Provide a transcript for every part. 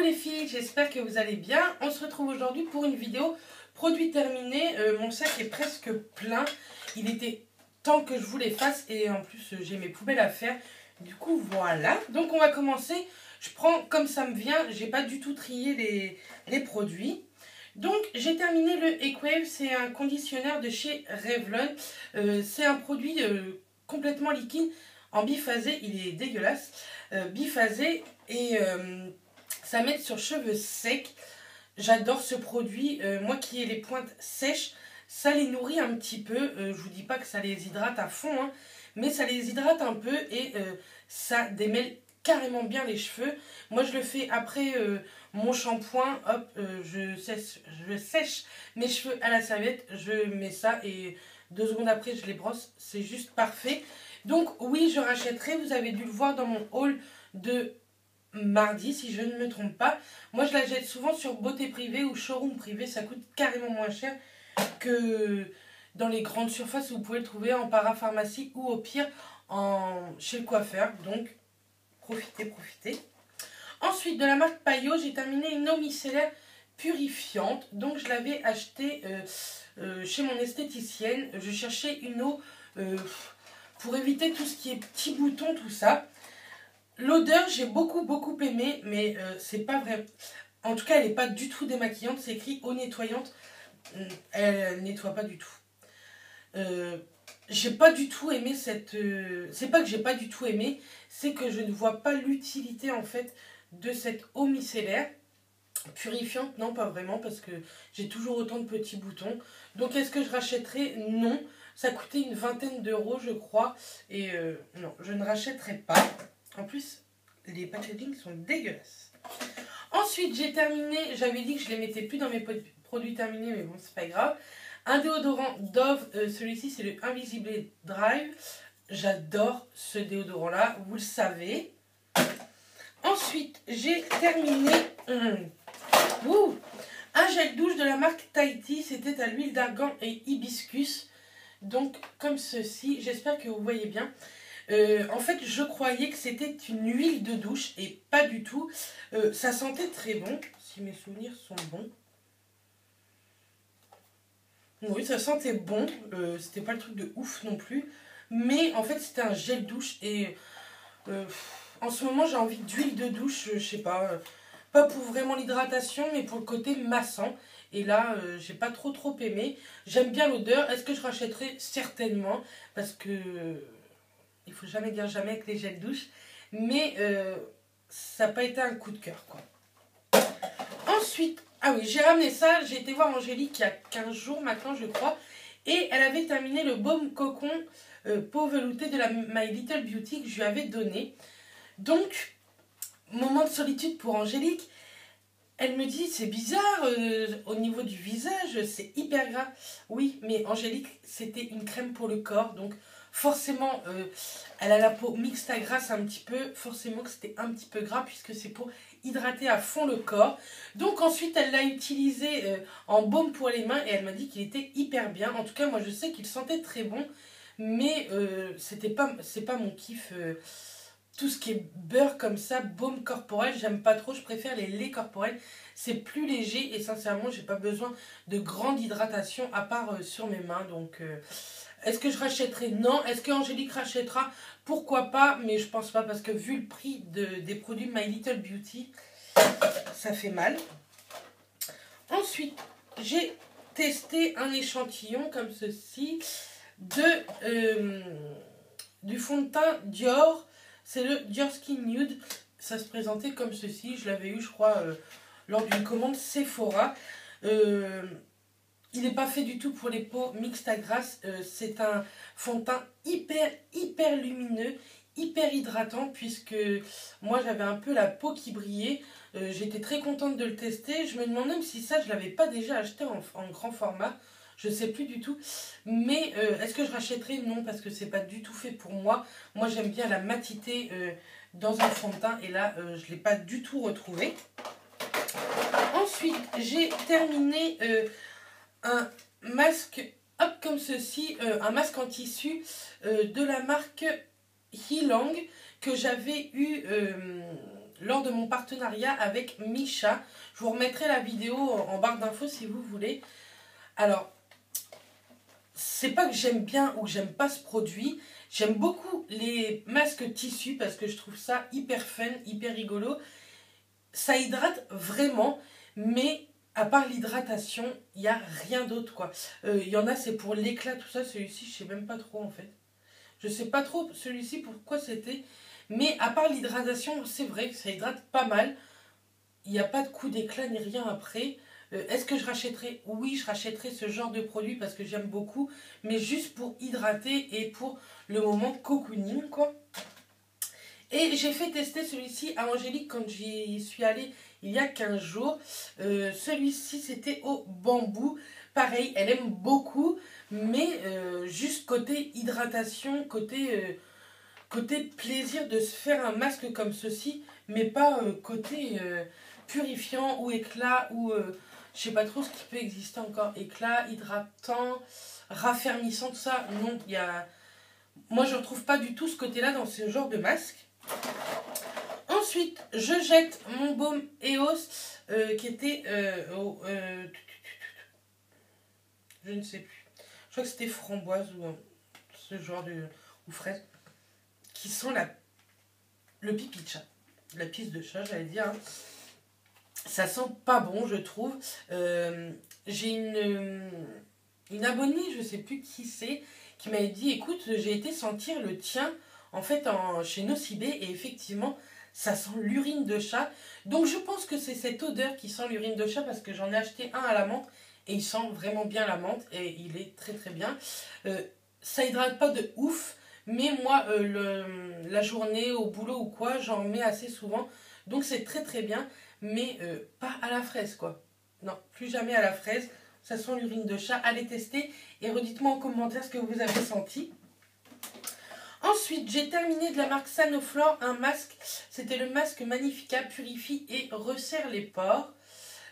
les filles, j'espère que vous allez bien. On se retrouve aujourd'hui pour une vidéo produit terminé. Mon sac est presque plein. Il était temps que je vous les fasse et en plus j'ai mes poubelles à faire. Du coup voilà. Donc on va commencer. Je prends comme ça me vient. J'ai pas du tout trié les produits. Donc j'ai terminé le Equave. C'est un conditionneur de chez Revlon. C'est un produit complètement liquide en biphasé. Il est dégueulasse. Biphasé et ça m'aide sur cheveux secs. J'adore ce produit. Moi qui ai les pointes sèches, ça les nourrit un petit peu. Je vous dis pas que ça les hydrate à fond, hein, mais ça les hydrate un peu et ça démêle carrément bien les cheveux. Moi je le fais après mon shampoing. Hop, je sèche mes cheveux à la serviette. Je mets ça et 2 secondes après je les brosse. C'est juste parfait. Donc oui, je rachèterai. Vous avez dû le voir dans mon haul de mardi, si je ne me trompe pas. Moi, je la jette souvent sur beauté privée ou showroom privé. Ça coûte carrément moins cher que dans les grandes surfaces où vous pouvez le trouver en parapharmacie ou au pire chez le coiffeur. Donc, profitez. Ensuite, de la marque Payot, j'ai terminé une eau micellaire purifiante. Donc, je l'avais achetée chez mon esthéticienne. Je cherchais une eau pour éviter tout ce qui est petits boutons, tout ça. L'odeur, j'ai beaucoup aimé, mais c'est pas vrai. En tout cas, elle n'est pas du tout démaquillante. C'est écrit eau nettoyante. Elle nettoie pas du tout. J'ai pas du tout aimé cette... c'est pas que j'ai pas du tout aimé, c'est que je ne vois pas l'utilité en fait de cette eau micellaire purifiante. Non, pas vraiment, parce que j'ai toujours autant de petits boutons. Donc, est-ce que je rachèterai? Non. Ça coûtait une vingtaine d'euros, je crois. Et non, je ne rachèterai pas. En plus, les packaging sont dégueulasses. Ensuite, j'ai terminé. J'avais dit que je ne les mettais plus dans mes produits terminés, mais bon, c'est pas grave. Un déodorant Dove. Celui-ci, c'est le Invisible Drive. J'adore ce déodorant-là, vous le savez. Ensuite, j'ai terminé un gel douche de la marque Tahiti. C'était à l'huile d'argan et hibiscus. Donc, comme ceci. J'espère que vous voyez bien. En fait, je croyais que c'était une huile de douche et pas du tout. Ça sentait très bon, si mes souvenirs sont bons. Oui, ça sentait bon. C'était pas le truc de ouf non plus. Mais en fait, c'était un gel douche et en ce moment, j'ai envie d'huile de douche, je sais pas. Pas pour vraiment l'hydratation, mais pour le côté massant. Et là, j'ai pas trop aimé. J'aime bien l'odeur. Est-ce que je rachèterai? Certainement. Parce que... il faut jamais dire jamais avec les gels douche. Mais ça n'a pas été un coup de cœur, quoi. Ensuite, ah oui, j'ai ramené ça. J'ai été voir Angélique il y a 15 jours maintenant, je crois. Et elle avait terminé le baume cocon peau veloutée de la My Little Beauty que je lui avais donné. Donc, moment de solitude pour Angélique. Elle me dit, c'est bizarre, au niveau du visage, c'est hyper gras. Oui, mais Angélique, c'était une crème pour le corps. Donc, forcément, elle a la peau mixte à grasse un petit peu. Forcément que c'était un petit peu gras puisque c'est pour hydrater à fond le corps. Donc, ensuite, elle l'a utilisé en baume pour les mains et elle m'a dit qu'il était hyper bien. En tout cas, moi, je sais qu'il sentait très bon. Mais c'est pas mon kiff. Tout ce qui est beurre comme ça, baume corporel, j'aime pas trop. Je préfère les laits corporels. C'est plus léger et sincèrement, j'ai pas besoin de grande hydratation à part sur mes mains. Donc, est-ce que je rachèterai? Non. Est-ce que Angélique rachètera? Pourquoi pas, mais je pense pas parce que vu le prix des produits My Little Beauty, ça fait mal. Ensuite, j'ai testé un échantillon comme ceci du fond de teint Dior. C'est le Dior Skin Nude. Ça se présentait comme ceci. Je l'avais eu, je crois, lors d'une commande Sephora. Il n'est pas fait du tout pour les peaux mixtes à grasse. C'est un fond de teint hyper lumineux, hyper hydratant, puisque moi j'avais un peu la peau qui brillait. J'étais très contente de le tester. Je me demandais même si ça, je ne l'avais pas déjà acheté en grand format. Je ne sais plus du tout. Mais est-ce que je rachèterai? Non, parce que c'est pas du tout fait pour moi. Moi, j'aime bien la matité dans un fond de teint. Et là, je ne l'ai pas du tout retrouvé. Ensuite, j'ai terminé un masque, hop, comme ceci. Un masque en tissu de la marque Healang que j'avais eu lors de mon partenariat avec Missha. Je vous remettrai la vidéo en barre d'infos si vous voulez. Alors, c'est pas que j'aime bien ou que j'aime pas ce produit. J'aime beaucoup les masques tissus parce que je trouve ça hyper fun, hyper rigolo. Ça hydrate vraiment, mais à part l'hydratation, il n'y a rien d'autre quoi. Il y en a, c'est pour l'éclat, tout ça. Celui-ci, je sais même pas trop en fait. Je sais pas trop celui-ci pourquoi c'était. Mais à part l'hydratation, c'est vrai que ça hydrate pas mal. Il n'y a pas de coup d'éclat ni rien après. Est-ce que je rachèterai? Oui, je rachèterai ce genre de produit parce que j'aime beaucoup. Mais juste pour hydrater et pour le moment cocooning, quoi. Et j'ai fait tester celui-ci à Angélique quand j'y suis allée il y a 15 jours. Celui-ci, c'était au bambou. Pareil, elle aime beaucoup. Mais juste côté hydratation, côté plaisir de se faire un masque comme ceci. Mais pas côté purifiant ou éclat ou je sais pas trop ce qui peut exister encore. Éclat, hydratant, raffermissant, tout ça. Non, il y a... Moi, je ne retrouve pas du tout ce côté-là dans ce genre de masque. Ensuite, je jette mon baume EOS qui était je ne sais plus. Je crois que c'était framboise ou ce genre de... ou fraise. Qui sent le pipi de chat. La pisse de chat, j'allais dire. Hein. Ça sent pas bon, je trouve. J'ai une abonnée, je sais plus qui c'est, qui m'avait dit, écoute, j'ai été sentir le tien, en fait, chez Nocibé, et effectivement, ça sent l'urine de chat. Donc je pense que c'est cette odeur qui sent l'urine de chat, parce que j'en ai acheté un à la menthe, et il sent vraiment bien la menthe, et il est très très bien. Ça hydrate pas de ouf, mais moi, la journée, au boulot ou quoi, j'en mets assez souvent, donc c'est très très bien. Mais pas à la fraise quoi. Non, plus jamais à la fraise. Ça sent l'urine de chat. Allez tester et redites-moi en commentaire ce que vous avez senti. Ensuite, j'ai terminé de la marque Sanoflore un masque. C'était le masque Magnifica, purifie et resserre les pores.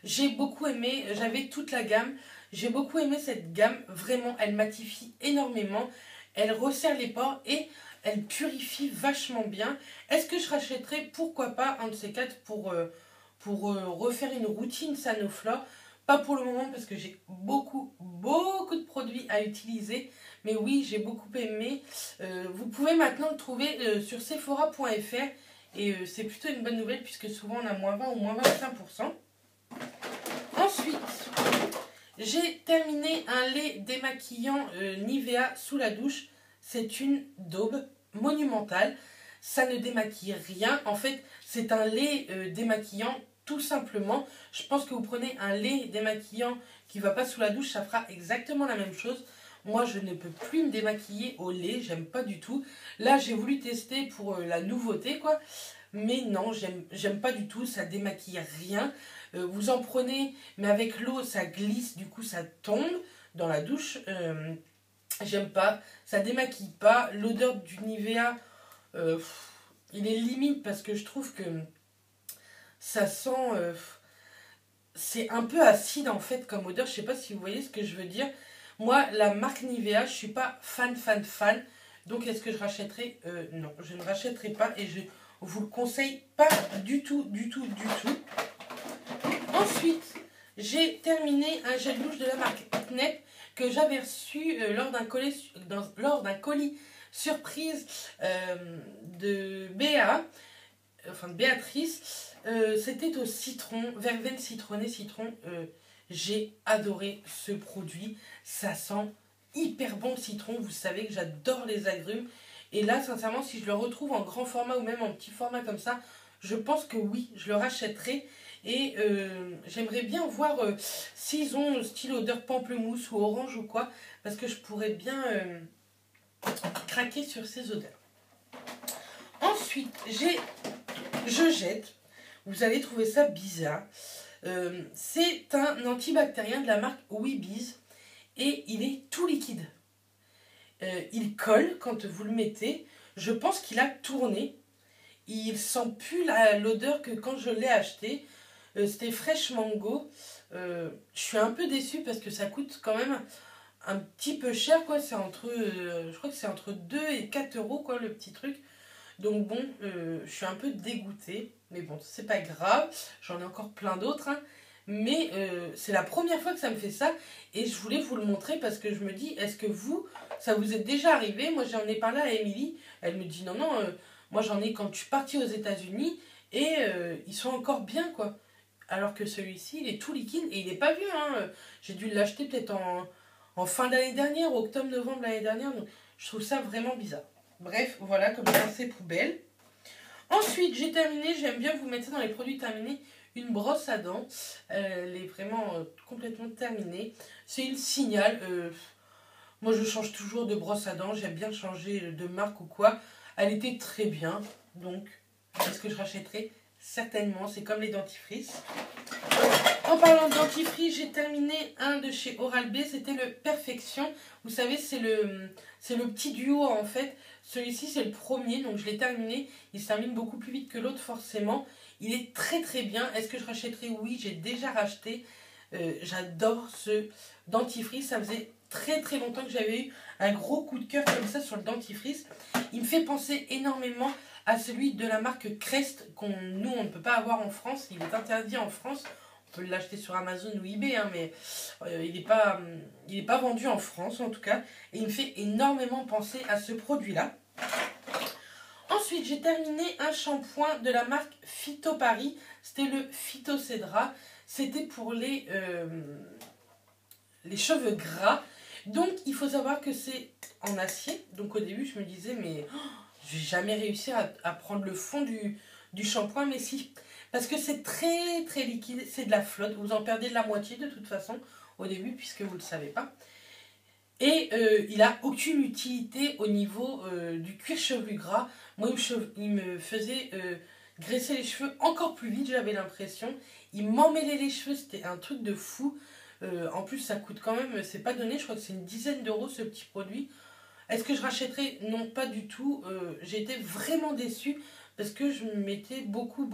J'ai beaucoup aimé, j'avais toute la gamme. J'ai beaucoup aimé cette gamme. Vraiment, elle matifie énormément. Elle resserre les pores et elle purifie vachement bien. Est-ce que je rachèterai? Pourquoi pas un de ces quatre pour refaire une routine Sanoflore. Pas pour le moment parce que j'ai beaucoup de produits à utiliser. Mais oui, j'ai beaucoup aimé. Vous pouvez maintenant le trouver sur sephora.fr. Et c'est plutôt une bonne nouvelle puisque souvent on a moins 20 ou moins 25%. Ensuite, j'ai terminé un lait démaquillant Nivea sous la douche. C'est une daube monumentale. Ça ne démaquille rien. En fait, c'est un lait démaquillant tout simplement. Je pense que vous prenez un lait démaquillant qui ne va pas sous la douche, ça fera exactement la même chose. Moi, je ne peux plus me démaquiller au lait, j'aime pas du tout. Là, j'ai voulu tester pour la nouveauté, quoi. Mais non, j'aime pas du tout, ça démaquille rien. Vous en prenez, mais avec l'eau, ça glisse, du coup, ça tombe dans la douche. J'aime pas, ça démaquille pas. L'odeur du Nivea, il est limite parce que je trouve que ça sent... c'est un peu acide en fait comme odeur. Je sais pas si vous voyez ce que je veux dire. Moi, la marque Nivea, je suis pas fan. Donc, est-ce que je rachèterai? Non, je ne rachèterai pas et je vous le conseille pas du tout. Ensuite, j'ai terminé un gel douche de la marque Knep que j'avais reçu lors d'un colis surprise de Béa, enfin de Béatrice. C'était au citron, verveine citronnée, citron. J'ai adoré ce produit. Ça sent hyper bon le citron. Vous savez que j'adore les agrumes. Et là, sincèrement, si je le retrouve en grand format ou même en petit format comme ça, je pense que oui, je le rachèterai. Et j'aimerais bien voir s'ils ont style odeur pamplemousse ou orange ou quoi. Parce que je pourrais bien craquer sur ces odeurs. Ensuite, je jette. Vous allez trouver ça bizarre. C'est un antibactérien de la marque Weebies. Et il est tout liquide. Il colle quand vous le mettez. Je pense qu'il a tourné. Il sent plus l'odeur que quand je l'ai acheté. C'était Fresh Mango. Je suis un peu déçue parce que ça coûte quand même un petit peu cher. Quoi. C'est entre, je crois que c'est entre 2 et 4 euros quoi, le petit truc. Donc bon, je suis un peu dégoûtée. Mais bon, c'est pas grave. J'en ai encore plein d'autres. Hein. Mais c'est la première fois que ça me fait ça. Et je voulais vous le montrer parce que je me dis, est-ce que vous, ça vous est déjà arrivé? Moi, j'en ai parlé à Émilie. Elle me dit, non, non, moi j'en ai quand je suis partie aux États-Unis. Et ils sont encore bien, quoi. Alors que celui-ci, il est tout liquide et il n'est pas vieux. Hein. J'ai dû l'acheter peut-être en fin d'année dernière, octobre-novembre l'année dernière. Donc, je trouve ça vraiment bizarre. Bref, voilà, comme ça, c'est poubelle. Ensuite, j'ai terminé, j'aime bien vous mettre ça dans les produits terminés, une brosse à dents. Elle est vraiment complètement terminée. C'est une Signal. Moi, je change toujours de brosse à dents. J'aime bien changer de marque ou quoi. Elle était très bien. Donc, est-ce que je rachèterai? Certainement. C'est comme les dentifrices. En parlant de dentifrice, j'ai terminé un de chez Oral-B. C'était le Perfection. Vous savez, c'est le petit duo en fait. Celui-ci, c'est le premier. Donc, je l'ai terminé. Il se termine beaucoup plus vite que l'autre, forcément. Il est très très bien. Est-ce que je rachèterai? Oui, j'ai déjà racheté. J'adore ce dentifrice. Ça faisait très très longtemps que j'avais eu un gros coup de cœur comme ça sur le dentifrice. Il me fait penser énormément à celui de la marque Crest nous on ne peut pas avoir en France. Il est interdit en France. On peut l'acheter sur Amazon ou eBay, hein, mais il n'est pas vendu en France en tout cas. Et il me fait énormément penser à ce produit-là. Ensuite, j'ai terminé un shampoing de la marque Phyto Paris. C'était le Phytocédra. C'était pour les cheveux gras. Donc, il faut savoir que c'est en acier. Donc, au début, je me disais, mais je vais jamais réussir à prendre le fond du shampoing. Mais si, parce que c'est très, très liquide. C'est de la flotte. Vous en perdez de la moitié, de toute façon, au début, puisque vous ne le savez pas. Et il n'a aucune utilité au niveau du cuir chevelu gras. Moi, il me faisait graisser les cheveux encore plus vite, j'avais l'impression. Il m'emmêlait les cheveux, c'était un truc de fou. En plus, ça coûte quand même, c'est pas donné, je crois que c'est une dizaine d'euros ce petit produit. Est-ce que je rachèterai? Non, pas du tout. J'ai été vraiment déçue parce que je mettais beaucoup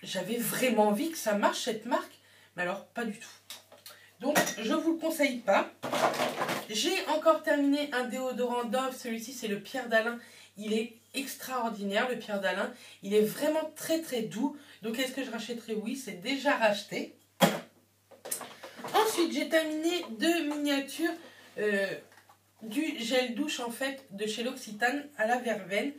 J'avais vraiment envie que ça marche cette marque, mais alors pas du tout. Donc, je ne vous le conseille pas. J'ai encore terminé un déodorant Dove. Celui-ci, c'est le Pierre d'Alain. Il est extraordinaire, le Pierre d'Alain. Il est vraiment très, très doux. Donc, est-ce que je rachèterai? Oui, c'est déjà racheté. Ensuite, j'ai terminé deux miniatures du gel douche, en fait, de chez L'Occitane à la verveine.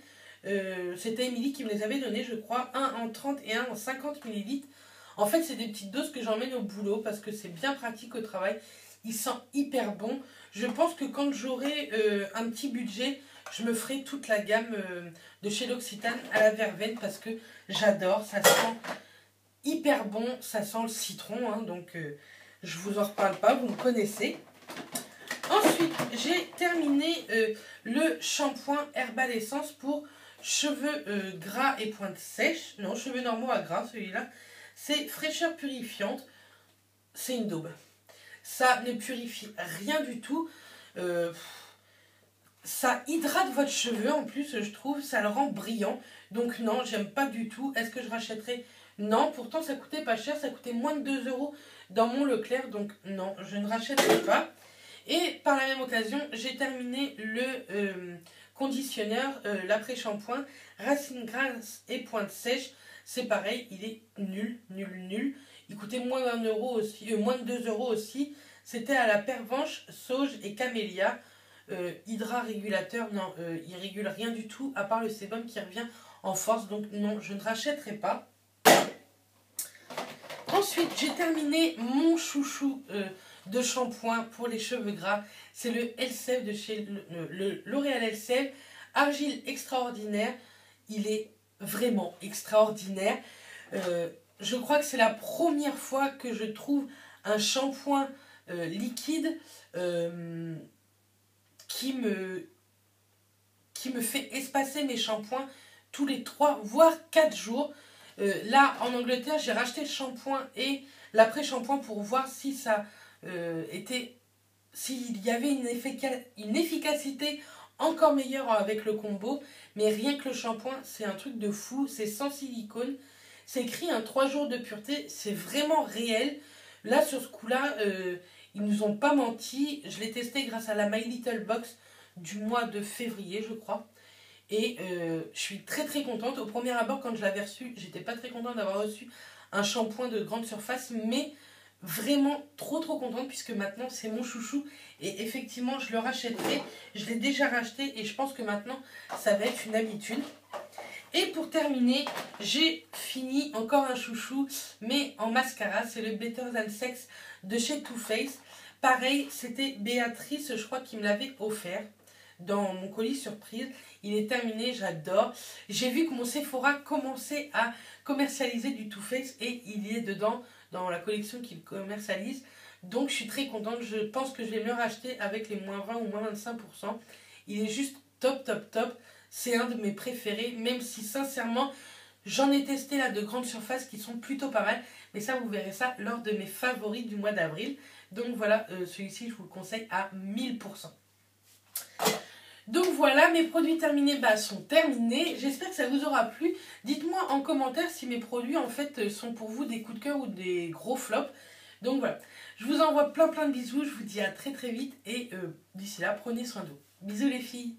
C'était Émilie qui me les avait donné, je crois. Un en 30 et un en 50 ml. En fait, c'est des petites doses que j'emmène au boulot parce que c'est bien pratique au travail. Il sent hyper bon. Je pense que quand j'aurai un petit budget, je me ferai toute la gamme de chez L'Occitane à la verveine parce que j'adore. Ça sent hyper bon. Ça sent le citron. Hein, donc, je vous en reparle pas. Vous me connaissez. Ensuite, j'ai terminé le shampoing Herbal Essence pour cheveux gras et pointe sèche. Non, cheveux normaux à gras, celui-là. C'est fraîcheur purifiante. C'est une daube. Ça ne purifie rien du tout. Ça hydrate votre cheveu en plus, je trouve. Ça le rend brillant. Donc non, j'aime pas du tout. Est-ce que je rachèterai? Non, pourtant ça coûtait pas cher. Ça coûtait moins de 2 € dans mon Leclerc. Donc non, je ne rachèterai pas. Et par la même occasion, j'ai terminé le conditionneur, l'après-shampoing, racine grasse et pointe sèche. C'est pareil, il est nul, nul, nul. Il coûtait moins d'1 € aussi, moins de 2 € aussi. C'était à la pervenche, sauge et camélia. Hydra régulateur, non, il régule rien du tout, à part le sébum qui revient en force. Donc non, je ne rachèterai pas. Ensuite, j'ai terminé mon chouchou de shampoing pour les cheveux gras. C'est le Elseve de chez L'Oréal Elseve. Argile extraordinaire. Il est vraiment extraordinaire. Je crois que c'est la première fois que je trouve un shampoing liquide qui me fait espacer mes shampoings tous les 3 voire 4 jours. Là en Angleterre, j'ai racheté le shampoing et l'après-shampoing pour voir si ça s'il y avait une efficacité encore meilleure avec le combo. Mais rien que le shampoing, c'est un truc de fou. C'est sans silicone. C'est écrit 3 jours de pureté. C'est vraiment réel. Là, sur ce coup-là, ils nous ont pas menti. Je l'ai testé grâce à la My Little Box du mois de février, je crois. Et je suis très contente. Au premier abord, quand je l'avais reçu, j'étais pas très contente d'avoir reçu un shampoing de grande surface, mais vraiment trop contente puisque maintenant c'est mon chouchou et effectivement je le rachèterai. Je l'ai déjà racheté et je pense que maintenant ça va être une habitude. Et pour terminer, j'ai fini encore un chouchou, mais en mascara. C'est le Better Than Sex de chez Too Faced. Pareil, c'était Béatrice, je crois, qui me l'avait offert dans mon colis surprise. Il est terminé, j'adore. J'ai vu que mon Sephora commençait à commercialiser du Too Faced et il y est dedans dans la collection qu'il commercialise. Donc je suis très contente. Je pense que je vais me le racheter avec les moins 20 ou moins 25%. Il est juste top. C'est un de mes préférés, même si sincèrement, j'en ai testé là de grandes surfaces qui sont plutôt pas mal. Mais ça, vous verrez ça lors de mes favoris du mois d'avril. Donc voilà, celui-ci, je vous le conseille à 1000%. Donc voilà, mes produits terminés sont terminés. J'espère que ça vous aura plu. Dites-moi en commentaire si mes produits en fait sont pour vous des coups de cœur ou des gros flops. Donc voilà, je vous envoie plein de bisous. Je vous dis à très vite et d'ici là, prenez soin de vous. Bisous les filles.